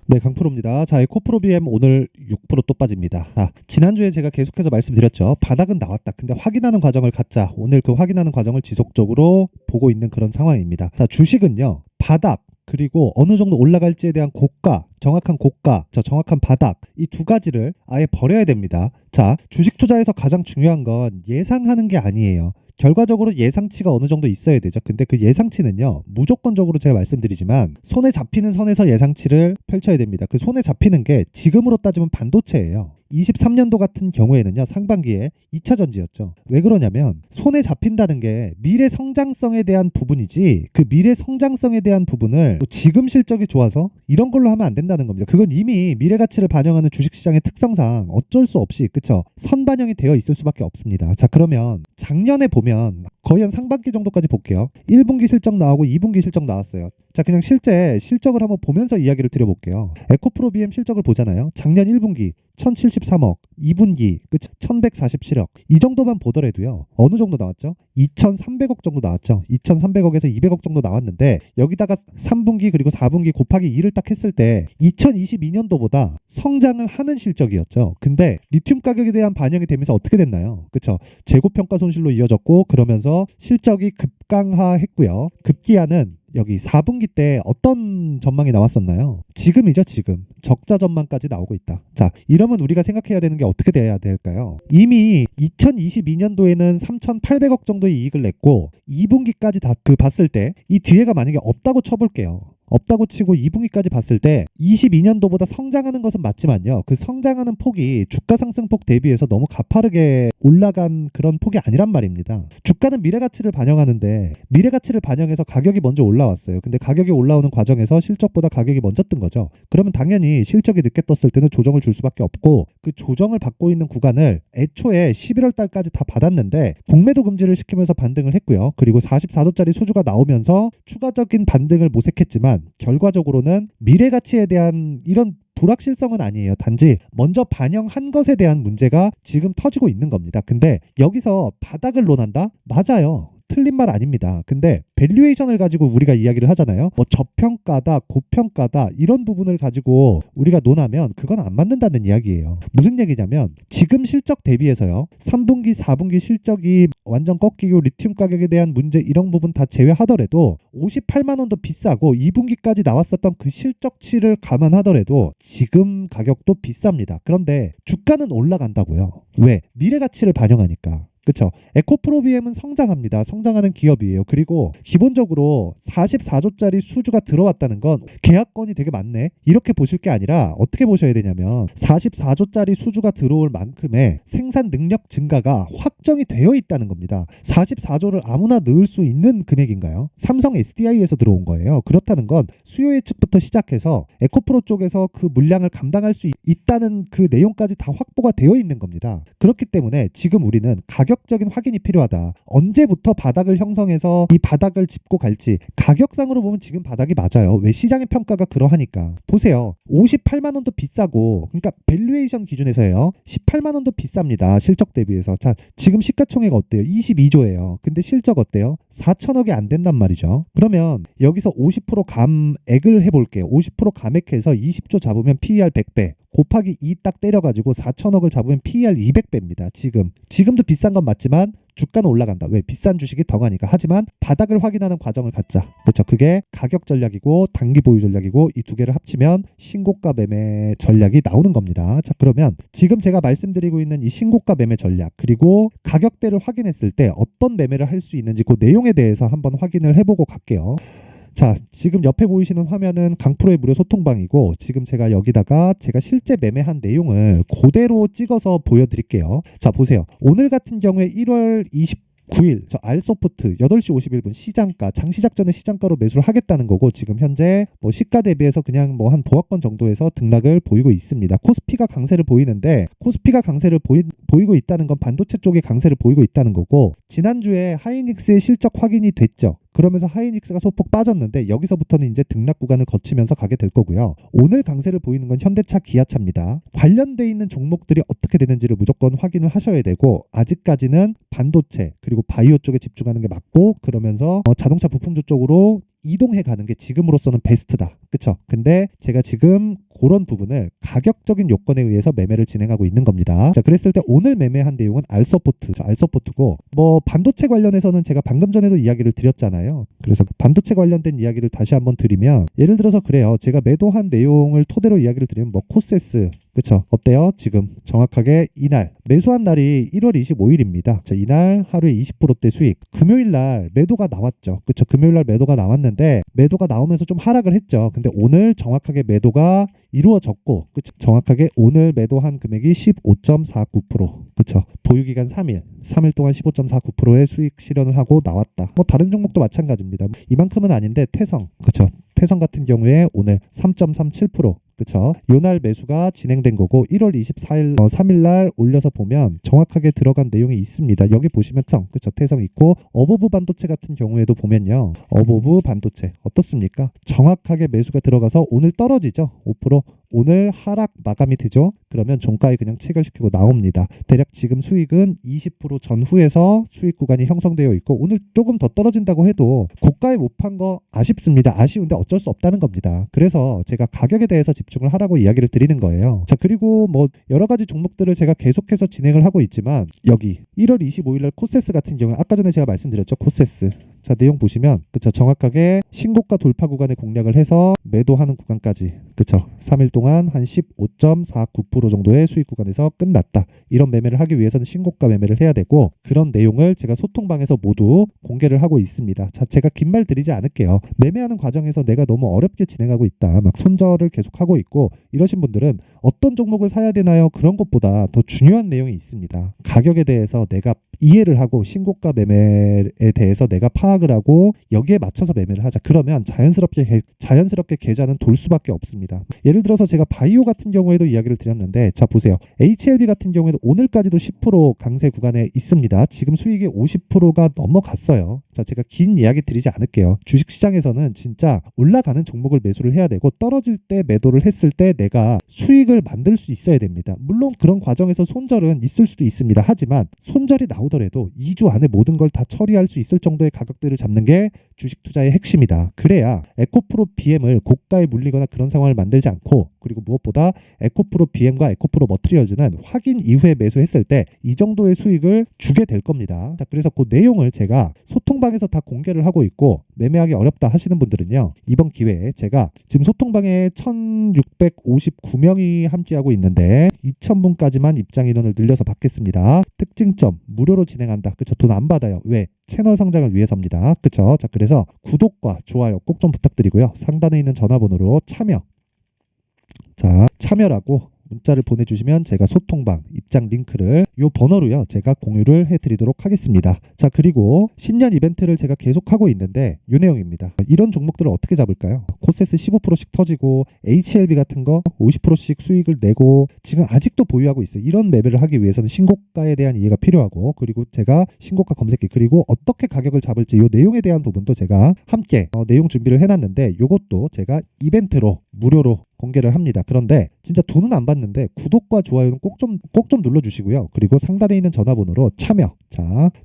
네, 강프로입니다. 자, 에코프로 BM 오늘 6%또 빠집니다. 자, 지난주에 제가 계속해서 말씀드렸죠. 바닥은 나왔다. 근데 확인하는 과정을 갖자. 오늘 그 확인하는 과정을 지속적으로 보고 있는 그런 상황입니다. 자, 주식은요. 바닥 그리고 어느 정도 올라갈지에 대한 고가, 정확한 고가, 정확한 바닥 이 두 가지를 아예 버려야 됩니다. 자, 주식 투자에서 가장 중요한 건 예상하는 게 아니에요. 결과적으로 예상치가 어느 정도 있어야 되죠. 근데 그 예상치는요, 무조건적으로 제가 말씀드리지만 손에 잡히는 선에서 예상치를 펼쳐야 됩니다. 그 손에 잡히는 게 지금으로 따지면 반도체예요. 23년도 같은 경우에는요, 상반기에 2차 전지였죠. 왜 그러냐면 손에 잡힌다는 게 미래 성장성에 대한 부분이지, 그 미래 성장성에 대한 부분을 지금 실적이 좋아서 이런 걸로 하면 안 된다는 겁니다. 그건 이미 미래 가치를 반영하는 주식시장의 특성상 어쩔 수 없이 그쵸, 선반영이 되어 있을 수밖에 없습니다. 자, 그러면 작년에 보면 거의 한 상반기 정도까지 볼게요. 1분기 실적 나오고 2분기 실적 나왔어요. 자, 그냥 실제 실적을 한번 보면서 이야기를 드려볼게요. 에코프로 BM 실적을 보잖아요. 작년 1분기 1073억, 2분기 그치? 1147억. 이 정도만 보더라도요. 어느 정도 나왔죠? 2300억 정도 나왔죠. 2300억에서 200억 정도 나왔는데 여기다가 3분기 그리고 4분기 곱하기 2를 딱 했을 때 2022년도보다 성장을 하는 실적이었죠. 근데 리튬 가격에 대한 반영이 되면서 어떻게 됐나요? 그쵸? 재고평가 손실로 이어졌고, 그러면서 실적이 급강하했고요. 급기야는 여기 4분기 때 어떤 전망이 나왔었나요? 지금이죠, 지금. 적자 전망까지 나오고 있다. 자, 이러면 우리가 생각해야 되는 게 어떻게 돼야 될까요? 이미 2022년도에는 3,800억 정도의 이익을 냈고 2분기까지 다 봤을 때 이 뒤에가 만약에 없다고 쳐볼게요. 없다고 치고 2분기까지 봤을 때 22년도보다 성장하는 것은 맞지만요. 그 성장하는 폭이 주가 상승폭 대비해서 너무 가파르게 올라간 그런 폭이 아니란 말입니다. 주가는 미래 가치를 반영하는데 미래 가치를 반영해서 가격이 먼저 올라왔어요. 근데 가격이 올라오는 과정에서 실적보다 가격이 먼저 뜬 거죠. 그러면 당연히 실적이 늦게 떴을 때는 조정을 줄 수밖에 없고, 그 조정을 받고 있는 구간을 애초에 11월 달까지 다 받았는데 공매도 금지를 시키면서 반등을 했고요. 그리고 44조짜리 수주가 나오면서 추가적인 반등을 모색했지만 결과적으로는 미래 가치에 대한 이런 불확실성은 아니에요. 단지 먼저 반영한 것에 대한 문제가 지금 터지고 있는 겁니다. 근데 여기서 바닥을 논한다? 맞아요. 틀린 말 아닙니다. 근데 밸류에이션을 가지고 우리가 이야기를 하잖아요. 뭐 저평가다, 고평가다 이런 부분을 가지고 우리가 논하면 그건 안 맞는다는 이야기예요. 무슨 얘기냐면 지금 실적 대비해서요. 3분기, 4분기 실적이 완전 꺾이고 리튬 가격에 대한 문제 이런 부분 다 제외하더라도 58만 원도 비싸고 2분기까지 나왔었던 그 실적치를 감안하더라도 지금 가격도 비쌉니다. 그런데 주가는 올라간다고요. 왜? 미래 가치를 반영하니까. 그렇죠. 에코프로 BM은 성장합니다. 성장하는 기업이에요. 그리고 기본적으로 44조짜리 수주가 들어왔다는 건 계약건이 되게 많네, 이렇게 보실 게 아니라 어떻게 보셔야 되냐면 44조짜리 수주가 들어올 만큼의 생산 능력 증가가 확정이 되어 있다는 겁니다. 44조를 아무나 넣을 수 있는 금액인가요? 삼성 SDI에서 들어온 거예요. 그렇다는 건 수요 예측부터 시작해서 에코프로 쪽에서 그 물량을 감당할 수 있다는 그 내용까지 다 확보가 되어 있는 겁니다. 그렇기 때문에 지금 우리는 가격적인 확인이 필요하다. 언제부터 바닥을 형성해서 이 바닥을 짚고 갈지. 가격상으로 보면 지금 바닥이 맞아요. 왜? 시장의 평가가 그러하니까. 보세요. 58만 원도 비싸고, 그러니까 밸류에이션 기준에서요. 18만 원도 비쌉니다. 실적 대비해서. 자, 지금 시가총액 어때요? 22조예요. 근데 실적 어때요? 4천억이 안 된단 말이죠. 그러면 여기서 50% 감액을 해볼게요. 50% 감액해서 20조 잡으면 PER 100배. 곱하기 2 딱 때려가지고 4천억을 잡으면 PER 200배입니다. 지금도 비싼 건 맞지만 주가는 올라간다. 왜? 비싼 주식이 더 가니까. 하지만 바닥을 확인하는 과정을 갖자. 그렇죠. 그게 가격 전략이고 단기 보유 전략이고 이 두 개를 합치면 신고가 매매 전략이 나오는 겁니다. 자, 그러면 지금 제가 말씀드리고 있는 이 신고가 매매 전략 그리고 가격대를 확인했을 때 어떤 매매를 할 수 있는지 그 내용에 대해서 한번 확인을 해보고 갈게요. 자, 지금 옆에 보이시는 화면은 강프로의 무료 소통방이고, 지금 제가 여기다가 제가 실제 매매한 내용을 그대로 찍어서 보여드릴게요. 자, 보세요. 오늘 같은 경우에 1월 29일 저 알소프트 8시 51분 시장가, 장시작 전에 시장가로 매수를 하겠다는 거고, 지금 현재 뭐 시가 대비해서 그냥 뭐 한 보합권 정도에서 등락을 보이고 있습니다. 코스피가 강세를 보이는데, 코스피가 강세를 보이고 있다는 건 반도체 쪽에 강세를 보이고 있다는 거고, 지난주에 하이닉스의 실적 확인이 됐죠. 그러면서 하이닉스가 소폭 빠졌는데 여기서부터는 이제 등락 구간을 거치면서 가게 될 거고요. 오늘 강세를 보이는 건 현대차, 기아차입니다. 관련돼 있는 종목들이 어떻게 되는지를 무조건 확인을 하셔야 되고, 아직까지는 반도체 그리고 바이오 쪽에 집중하는 게 맞고, 그러면서 자동차 부품주 쪽으로 이동해 가는 게 지금으로서는 베스트다. 그쵸? 근데 제가 지금 그런 부분을 가격적인 요건에 의해서 매매를 진행하고 있는 겁니다. 자, 그랬을 때 오늘 매매한 내용은 R서포트고 뭐 반도체 관련해서는 제가 방금 전에도 이야기를 드렸잖아요. 그래서 반도체 관련된 이야기를 다시 한번 드리면 예를 들어서 그래요. 제가 매도한 내용을 토대로 이야기를 드리면 뭐 코세스 그쵸? 어때요? 지금 정확하게 이날 매수한 날이 1월 25일입니다. 자, 이날 하루에 20%대 수익. 금요일 날 매도가 나왔죠. 그쵸? 금요일 날 매도가 나왔는데 매도가 나오면서 좀 하락을 했죠. 근데 오늘 정확하게 매도가 이루어졌고 그쵸? 정확하게 오늘 매도한 금액이 15.49%. 그쵸? 보유기간 3일 동안 15.49%의 수익 실현을 하고 나왔다. 뭐 다른 종목도 마찬가지입니다. 이만큼은 아닌데 태성 그쵸? 태성 같은 경우에 오늘 3.37% 그쵸? 요날 매수가 진행된 거고 1월 24일 3일날 올려서 보면 정확하게 들어간 내용이 있습니다. 여기 보시면 그쵸? 태성 있고 어보브 반도체 같은 경우에도 보면요. 어보브 반도체 어떻습니까? 정확하게 매수가 들어가서 오늘 떨어지죠. 5% 오늘 하락 마감이 되죠. 그러면 종가에 그냥 체결시키고 나옵니다. 대략 지금 수익은 20% 전후에서 수익 구간이 형성되어 있고 오늘 조금 더 떨어진다고 해도 고가에 못 판 거 아쉽습니다. 아쉬운데 어쩔 수 없다는 겁니다. 그래서 제가 가격에 대해서 집중을 하라고 이야기를 드리는 거예요. 자, 그리고 뭐 여러 가지 종목들을 제가 계속해서 진행을 하고 있지만 여기 1월 25일날 코세스 같은 경우에 아까 전에 제가 말씀드렸죠. 코세스. 자, 내용 보시면 그쵸? 정확하게 신고가 돌파 구간에 공략을 해서 매도하는 구간까지 그쵸? 3일 동안 한 15.49% 정도의 수익 구간에서 끝났다. 이런 매매를 하기 위해서는 신고가 매매를 해야 되고 그런 내용을 제가 소통방에서 모두 공개를 하고 있습니다. 자, 제가 긴 말 드리지 않을게요. 매매하는 과정에서 내가 너무 어렵게 진행하고 있다. 막 손절을 계속하고 있고 이러신 분들은 어떤 종목을 사야 되나요? 그런 것보다 더 중요한 내용이 있습니다. 가격에 대해서 내가 이해를 하고 신고가 매매에 대해서 내가 파악을 하고 여기에 맞춰서 매매를 하자. 그러면 자연스럽게 계좌는 돌 수밖에 없습니다. 예를 들어서 제가 바이오 같은 경우에도 이야기를 드렸는데 자, 보세요. HLB 같은 경우에도 오늘까지도 10% 강세 구간에 있습니다. 지금 수익이 50%가 넘어갔어요. 자, 제가 긴 이야기 드리지 않을게요. 주식시장에서는 진짜 올라가는 종목을 매수를 해야 되고 떨어질 때 매도를 했을 때 내가 수익을 만들 수 있어야 됩니다. 물론 그런 과정에서 손절은 있을 수도 있습니다. 하지만 손절이 나오더라도 2주 안에 모든 걸 다 처리할 수 있을 정도의 가격들을 잡는 게 주식 투자의 핵심이다. 그래야 에코프로 BM을 고가에 물리거나 그런 상황을 만들지 않고 그리고 무엇보다 에코프로 BM과 에코프로 머티리얼즈는 확인 이후에 매수했을 때 이 정도의 수익을 주게 될 겁니다. 자, 그래서 그 내용을 제가 소통방에서 다 공개를 하고 있고 매매하기 어렵다 하시는 분들은요. 이번 기회에 제가 지금 소통방에 1659명이 함께하고 있는데 2000분까지만 입장 인원을 늘려서 받겠습니다. 특징점 무료로 진행한다. 그쵸? 돈 안 받아요. 왜? 채널 성장을 위해서입니다. 그쵸? 자, 그래서 구독과 좋아요 꼭 좀 부탁드리고요. 상단에 있는 전화번호로 참여라고 문자를 보내주시면 제가 소통방 입장 링크를 요 번호로요 제가 공유를 해드리도록 하겠습니다. 자, 그리고 신년 이벤트를 제가 계속하고 있는데 요 내용입니다. 이런 종목들을 어떻게 잡을까요? 코세스 15%씩 터지고 HLB 같은 거 50%씩 수익을 내고 지금 아직도 보유하고 있어요. 이런 매매를 하기 위해서는 신고가에 대한 이해가 필요하고 그리고 제가 신고가 검색기 그리고 어떻게 가격을 잡을지 요 내용에 대한 부분도 제가 함께 내용 준비를 해놨는데 요것도 제가 이벤트로 무료로 공개를 합니다. 그런데 진짜 돈은 안 받는데 구독과 좋아요는 꼭 좀 눌러주시고요. 그리고 상단에 있는 전화번호로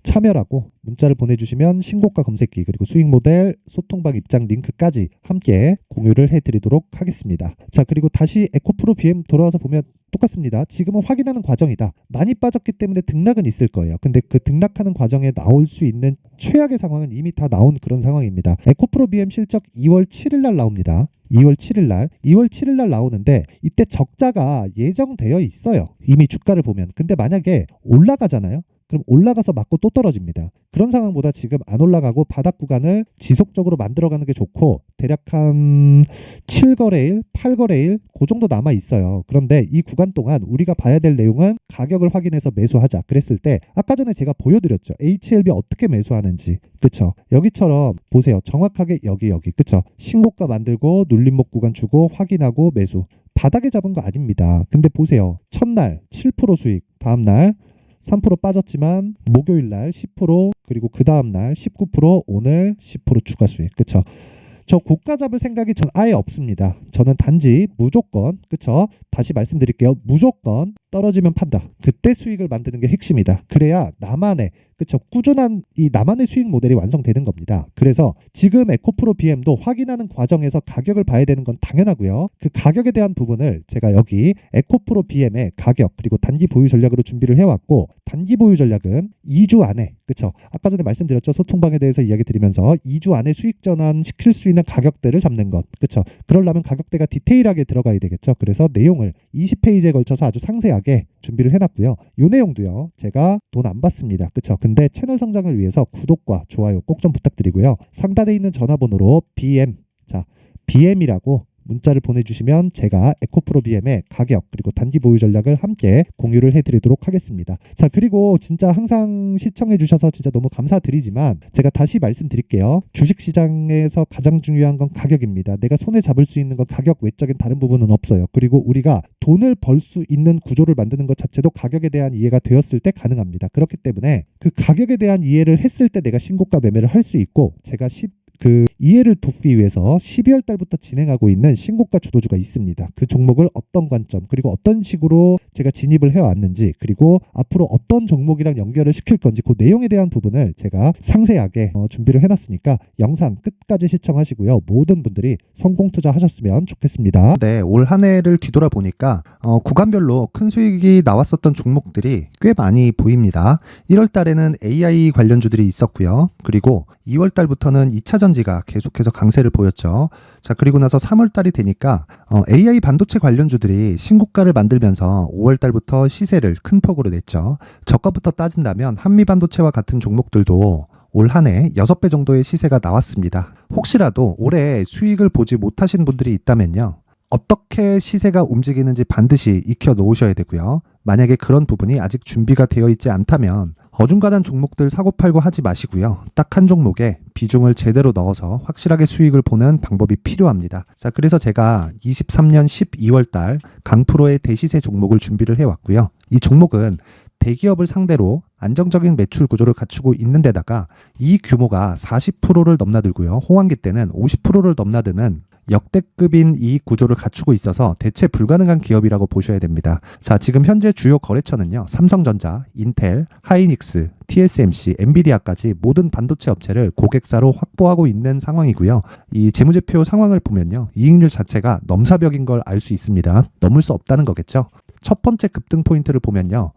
참여라고 문자를 보내주시면 신고가 검색기 그리고 수익 모델 소통방 입장 링크까지 함께 공유를 해드리도록 하겠습니다. 자, 그리고 다시 에코프로 BM 돌아와서 보면 똑같습니다. 지금은 확인하는 과정이다. 많이 빠졌기 때문에 등락은 있을 거예요. 근데 그 등락하는 과정에 나올 수 있는 최악의 상황은 이미 다 나온 그런 상황입니다. 에코프로 BM 실적 2월 7일 날 나옵니다. 2월 7일 날 나오는데 이때 적자가 예정되어 있어요. 이미 주가를 보면. 근데 만약에 올라가잖아요. 그럼 올라가서 맞고 또 떨어집니다. 그런 상황보다 지금 안 올라가고 바닥 구간을 지속적으로 만들어가는 게 좋고 대략 한 7거래일, 8거래일 그 정도 남아 있어요. 그런데 이 구간 동안 우리가 봐야 될 내용은 가격을 확인해서 매수하자. 그랬을 때 아까 전에 제가 보여드렸죠. HLB 어떻게 매수하는지. 그쵸? 여기처럼 보세요. 정확하게 여기 그쵸? 신고가 만들고 눌림목 구간 주고 확인하고 매수. 바닥에 잡은 거 아닙니다. 근데 보세요. 첫날 7% 수익, 다음날 3% 빠졌지만 목요일날 10% 그리고 그 다음날 19% 오늘 10% 추가 수익. 그쵸? 저 고가 잡을 생각이 전 아예 없습니다. 저는 단지 무조건 그쵸? 다시 말씀드릴게요. 무조건 떨어지면 판다. 그때 수익을 만드는 게 핵심이다. 그래야 나만의 그쵸 꾸준한 이 나만의 수익 모델이 완성되는 겁니다. 그래서 지금 에코프로 BM도 확인하는 과정에서 가격을 봐야 되는 건 당연하고요. 그 가격에 대한 부분을 제가 여기 에코프로 BM의 가격 그리고 단기 보유 전략으로 준비를 해왔고, 단기 보유 전략은 2주 안에 그쵸 아까 전에 말씀드렸죠. 소통방에 대해서 이야기 드리면서 2주 안에 수익 전환 시킬 수 있는 가격대를 잡는 것 그쵸. 그러려면 가격대가 디테일하게 들어가야 되겠죠. 그래서 내용을 20페이지에 걸쳐서 아주 상세하게 준비를 해놨고요. 이 내용도요 제가 돈 안 받습니다. 그쵸. 근데 채널 성장을 위해서 구독과 좋아요 꼭 좀 부탁드리고요. 상단에 있는 전화번호로 BM이라고 문자를 보내주시면 제가 에코프로 BM의 가격 그리고 단기 보유 전략을 함께 공유를 해드리도록 하겠습니다. 자, 그리고 진짜 항상 시청해주셔서 진짜 너무 감사드리지만 제가 다시 말씀드릴게요. 주식시장에서 가장 중요한 건 가격입니다. 내가 손에 잡을 수 있는 건 가격 외적인 다른 부분은 없어요. 그리고 우리가 돈을 벌 수 있는 구조를 만드는 것 자체도 가격에 대한 이해가 되었을 때 가능합니다. 그렇기 때문에 그 가격에 대한 이해를 했을 때 내가 신고가 매매를 할 수 있고, 제가 그 이해를 돕기 위해서 12월 달부터 진행하고 있는 신고가 주도주가 있습니다. 그 종목을 어떤 관점 그리고 어떤 식으로 제가 진입을 해왔는지, 그리고 앞으로 어떤 종목이랑 연결을 시킬 건지 그 내용에 대한 부분을 제가 상세하게 준비를 해놨으니까 영상 끝까지 시청하시고요. 모든 분들이 성공 투자하셨으면 좋겠습니다. 네, 올 한 해를 뒤돌아보니까 구간별로 큰 수익이 나왔었던 종목들이 꽤 많이 보입니다. 1월 달에는 AI 관련주들이 있었고요. 그리고 2월 달부터는 2차 전지가 계속해서 강세를 보였죠. 자, 그리고 나서 3월 달이 되니까 AI 반도체 관련주들이 신고가를 만들면서 5월 달부터 시세를 큰 폭으로 냈죠. 저가부터 따진다면 한미 반도체와 같은 종목들도 올 한 해 6배 정도의 시세가 나왔습니다. 혹시라도 올해 수익을 보지 못하신 분들이 있다면요, 어떻게 시세가 움직이는지 반드시 익혀 놓으셔야 되고요. 만약에 그런 부분이 아직 준비가 되어 있지 않다면 어중간한 종목들 사고팔고 하지 마시고요. 딱 한 종목에 비중을 제대로 넣어서 확실하게 수익을 보는 방법이 필요합니다. 자, 그래서 제가 23년 12월 달 강프로의 대시세 종목을 준비를 해왔고요. 이 종목은 대기업을 상대로 안정적인 매출 구조를 갖추고 있는 데다가 이 규모가 40%를 넘나들고요. 호황기 때는 50%를 넘나드는 역대급인 이익 구조를 갖추고 있어서 대체 불가능한 기업이라고 보셔야 됩니다. 자, 지금 현재 주요 거래처는요, 삼성전자, 인텔, 하이닉스, TSMC, 엔비디아까지 모든 반도체 업체를 고객사로 확보하고 있는 상황이고요. 이 재무제표 상황을 보면요, 이익률 자체가 넘사벽인 걸 알 수 있습니다. 넘을 수 없다는 거겠죠. 첫 번째 급등 포인트를 보면요,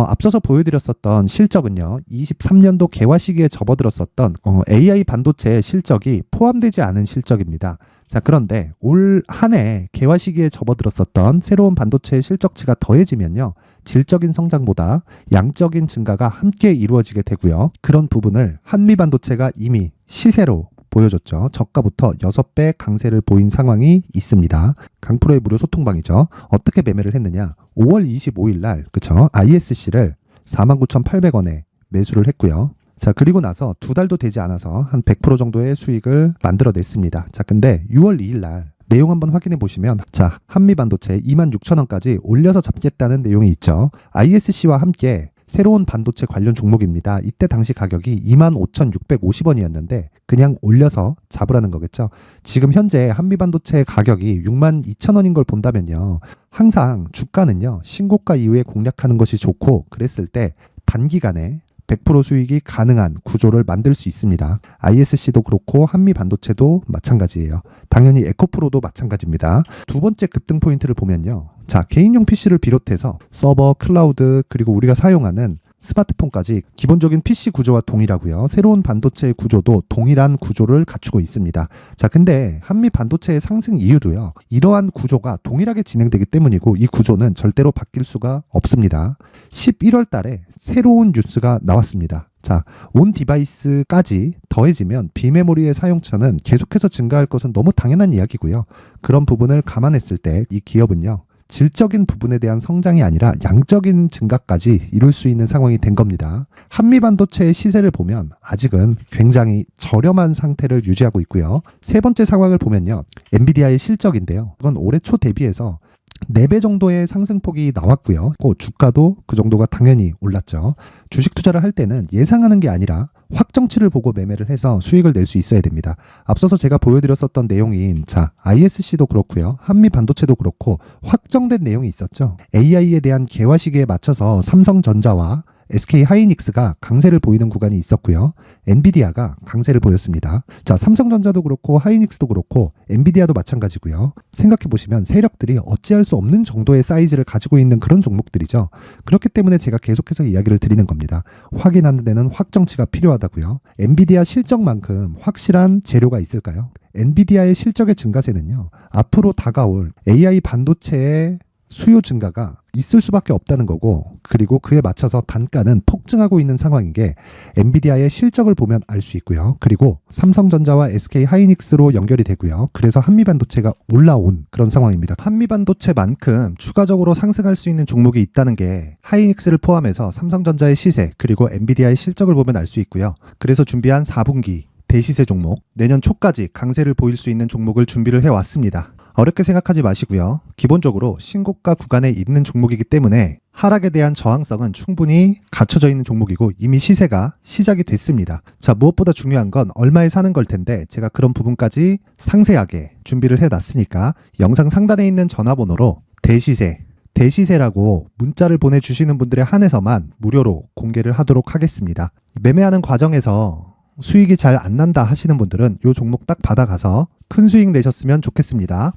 앞서서 보여드렸었던 실적은요, 23년도 개화 시기에 접어들었었던 AI 반도체의 실적이 포함되지 않은 실적입니다. 자, 그런데 올 한 해 개화 시기에 접어들었었던 새로운 반도체의 실적치가 더해지면요, 질적인 성장보다 양적인 증가가 함께 이루어지게 되고요. 그런 부분을 한미 반도체가 이미 시세로 보여줬죠. 저가부터 6배 강세를 보인 상황이 있습니다. 강프로의 무료 소통방이죠. 어떻게 매매를 했느냐? 5월 25일 날 그쵸? ISC를 49,800원에 매수를 했고요. 자, 그리고 나서 2달도 되지 않아서 한 100% 정도의 수익을 만들어냈습니다. 자, 근데 6월 2일 날 내용 한번 확인해 보시면, 자, 한미반도체 26,000원까지 올려서 잡겠다는 내용이 있죠. ISC와 함께 새로운 반도체 관련 종목입니다. 이때 당시 가격이 25,650원이었는데 그냥 올려서 잡으라는 거겠죠. 지금 현재 한미반도체 가격이 62,000원인 걸 본다면요, 항상 주가는요, 신고가 이후에 공략하는 것이 좋고, 그랬을 때 단기간에 100% 수익이 가능한 구조를 만들 수 있습니다. ISC도 그렇고 한미 반도체도 마찬가지예요. 당연히 에코프로도 마찬가지입니다. 두 번째 급등 포인트를 보면요, 자, 개인용 PC를 비롯해서 서버, 클라우드, 그리고 우리가 사용하는 스마트폰까지 기본적인 PC 구조와 동일하고요. 새로운 반도체의 구조도 동일한 구조를 갖추고 있습니다. 자, 근데 한미 반도체의 상승 이유도요, 이러한 구조가 동일하게 진행되기 때문이고, 이 구조는 절대로 바뀔 수가 없습니다. 11월 달에 새로운 뉴스가 나왔습니다. 자, 온 디바이스까지 더해지면 비메모리의 사용처는 계속해서 증가할 것은 너무 당연한 이야기고요. 그런 부분을 감안했을 때 이 기업은요, 질적인 부분에 대한 성장이 아니라 양적인 증가까지 이룰 수 있는 상황이 된 겁니다. 한미 반도체의 시세를 보면 아직은 굉장히 저렴한 상태를 유지하고 있고요. 세 번째 상황을 보면요, 엔비디아의 실적인데요, 이건 올해 초 대비해서 4배 정도의 상승폭이 나왔고요. 주가도 그 정도가 당연히 올랐죠. 주식 투자를 할 때는 예상하는 게 아니라 확정치를 보고 매매를 해서 수익을 낼 수 있어야 됩니다. 앞서서 제가 보여드렸었던 내용인 ISC도 그렇고요. 한미반도체도 그렇고 확정된 내용이 있었죠. AI에 대한 개화 시기에 맞춰서 삼성전자와 SK 하이닉스가 강세를 보이는 구간이 있었고요. 엔비디아가 강세를 보였습니다. 삼성전자도 그렇고 하이닉스도 그렇고 엔비디아도 마찬가지고요. 생각해 보시면 세력들이 어찌할 수 없는 정도의 사이즈를 가지고 있는 그런 종목들이죠. 그렇기 때문에 제가 계속해서 이야기를 드리는 겁니다. 확인하는 데는 확정치가 필요하다고요. 엔비디아 실적만큼 확실한 재료가 있을까요? 엔비디아의 실적의 증가세는요. 앞으로 다가올 AI 반도체의 수요 증가가 있을 수밖에 없다는 거고, 그리고 그에 맞춰서 단가는 폭증하고 있는 상황인 게 엔비디아의 실적을 보면 알 수 있고요. 그리고 삼성전자와 SK 하이닉스로 연결이 되고요. 그래서 한미반도체가 올라온 그런 상황입니다. 한미반도체만큼 추가적으로 상승할 수 있는 종목이 있다는 게 하이닉스를 포함해서 삼성전자의 시세 그리고 엔비디아의 실적을 보면 알 수 있고요. 그래서 준비한 4분기 대시세 종목, 내년 초까지 강세를 보일 수 있는 종목을 준비를 해왔습니다. 어렵게 생각하지 마시고요. 기본적으로 신고가 구간에 있는 종목이기 때문에 하락에 대한 저항성은 충분히 갖춰져 있는 종목이고 이미 시세가 시작이 됐습니다. 무엇보다 중요한 건 얼마에 사는 걸 텐데 제가 그런 부분까지 상세하게 준비를 해놨으니까 영상 상단에 있는 전화번호로 대시세라고 문자를 보내주시는 분들에 한해서만 무료로 공개를 하도록 하겠습니다. 매매하는 과정에서 수익이 잘 안 난다 하시는 분들은 이 종목 딱 받아가서 큰 수익 내셨으면 좋겠습니다.